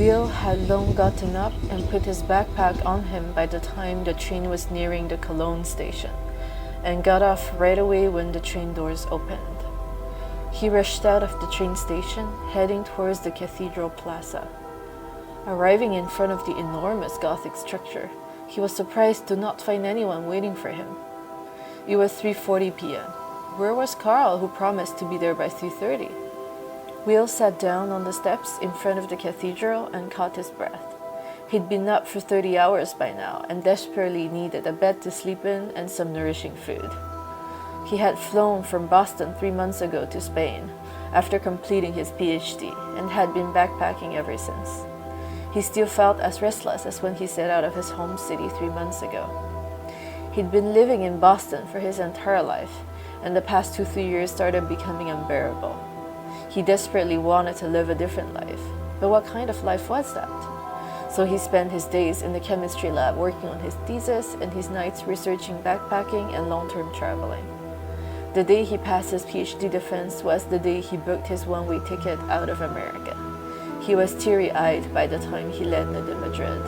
Will had long gotten up and put his backpack on him by the time the train was nearing the Cologne station, and got off right away when the train doors opened. He rushed out of the train station, heading towards the cathedral plaza. Arriving in front of the enormous Gothic structure, he was surprised to not find anyone waiting for him. It was 3:40 p.m. Where was Carl, who promised to be there by 3:30? Will sat down on the steps in front of the cathedral and caught his breath. He'd been up for 30 hours by now and desperately needed a bed to sleep in and some nourishing food. He had flown from Boston 3 months ago to Spain after completing his PhD and had been backpacking ever since. He still felt as restless as when he set out of his home city 3 months ago. He'd been living in Boston for his entire life, and the past 2-3 years started becoming unbearable. He desperately wanted to live a different life, but what kind of life was that? So he spent his days in the chemistry lab working on his thesis and his nights researching backpacking and long-term traveling. The day he passed his PhD defense was the day he booked his one-way ticket out of America. He was teary-eyed by the time he landed in Madrid.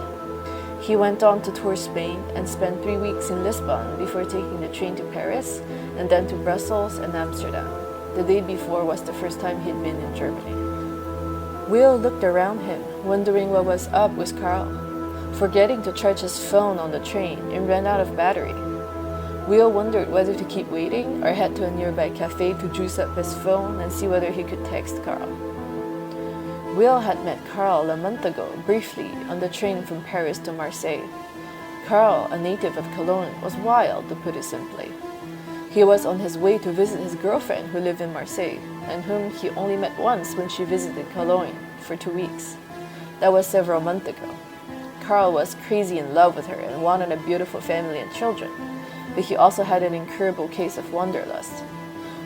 He went on to tour Spain and spent 3 weeks in Lisbon before taking the train to Paris and then to Brussels and Amsterdam. The day before was the first time he'd been in Germany. Will looked around him, wondering what was up with Carl, forgetting to charge his phone on the train and ran out of battery. Will wondered whether to keep waiting or head to a nearby cafe to juice up his phone and see whether he could text Carl. Will had met Carl a month ago, briefly, on the train from Paris to Marseille. Carl, a native of Cologne, was wild, to put it simply. He was on his way to visit his girlfriend who lived in Marseille, and whom he only met once when she visited Cologne for 2 weeks. That was several months ago. Carl was crazy in love with her and wanted a beautiful family and children, but he also had an incurable case of wanderlust.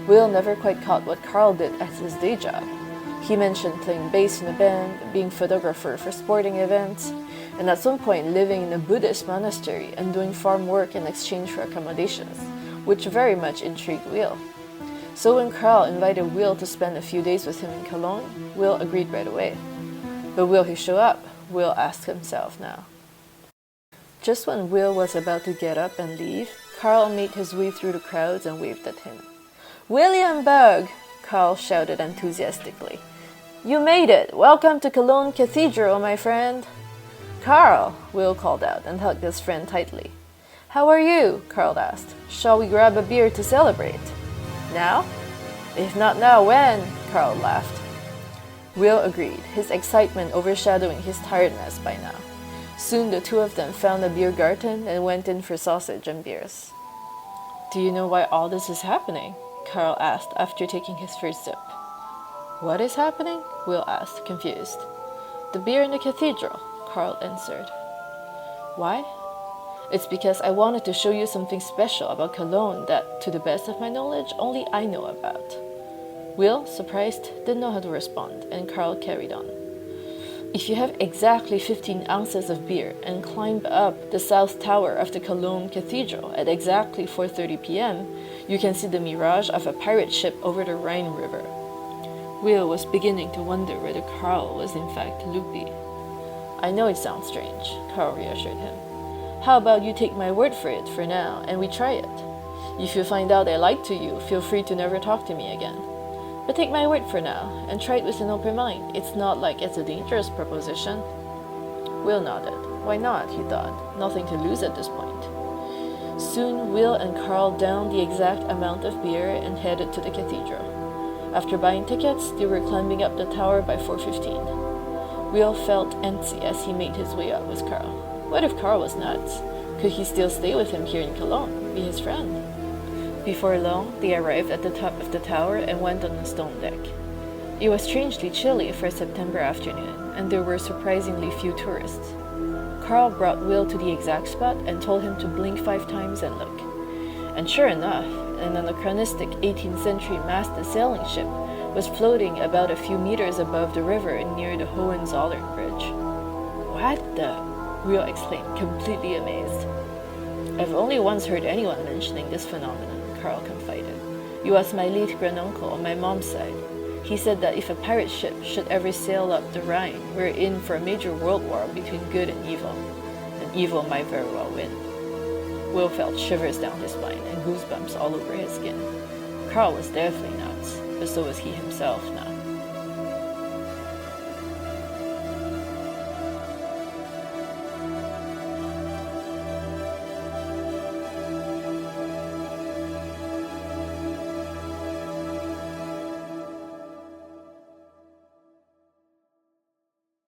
Will never quite caught what Carl did as his day job. He mentioned playing bass in a band, being photographer for sporting events, and at some point living in a Buddhist monastery and doing farm work in exchange for accommodations, which very much intrigued Will. So when Carl invited Will to spend a few days with him in Cologne, Will agreed right away. But will he show up? Will asked himself now. Just when Will was about to get up and leave, Carl made his way through the crowds and waved at him. "William Berg!" Carl shouted enthusiastically. "You made it! Welcome to Cologne Cathedral, my friend!" "Carl!" Will called out and hugged his friend tightly. "How are you?" Carl asked. "Shall we grab a beer to celebrate?" "Now?" "If not now, when?" Carl laughed. Will agreed, his excitement overshadowing his tiredness by now. Soon the two of them found a beer garden and went in for sausage and beers. "Do you know why all this is happening?" Carl asked after taking his first sip. "What is happening?" Will asked, confused. "The beer in the cathedral," Carl answered. "Why?" "It's because I wanted to show you something special about Cologne that, to the best of my knowledge, only I know about." Will, surprised, didn't know how to respond, and Carl carried on. "If you have exactly 15 ounces of beer and climb up the south tower of the Cologne Cathedral at exactly 4:30 p.m., you can see the mirage of a pirate ship over the Rhine River." Will was beginning to wonder whether Carl was in fact loopy. "I know it sounds strange," Carl reassured him. "How about you take my word for it for now, and we try it? If you find out I lied to you, feel free to never talk to me again. But take my word for now, and try it with an open mind. It's not like it's a dangerous proposition." Will nodded. Why not, he thought. Nothing to lose at this point. Soon, Will and Carl downed the exact amount of beer and headed to the cathedral. After buying tickets, they were climbing up the tower by 4:15. Will felt antsy as he made his way up with Carl. What if Carl was nuts? Could he still stay with him here in Cologne, be his friend? Before long, they arrived at the top of the tower and went on the stone deck. It was strangely chilly for a September afternoon, and there were surprisingly few tourists. Carl brought Will to the exact spot and told him to blink 5 times and look. And sure enough, an anachronistic 18th century masted sailing ship was floating about a few meters above the river near the Hohenzollern Bridge. "What the?" Will exclaimed, completely amazed. "I've only once heard anyone mentioning this phenomenon," Carl confided. "He was my late granduncle on my mom's side. He said that if a pirate ship should ever sail up the Rhine, we're in for a major world war between good and evil might very well win. Will felt shivers down his spine and goosebumps all over his skin. Carl was definitely nuts, but so was he himself now.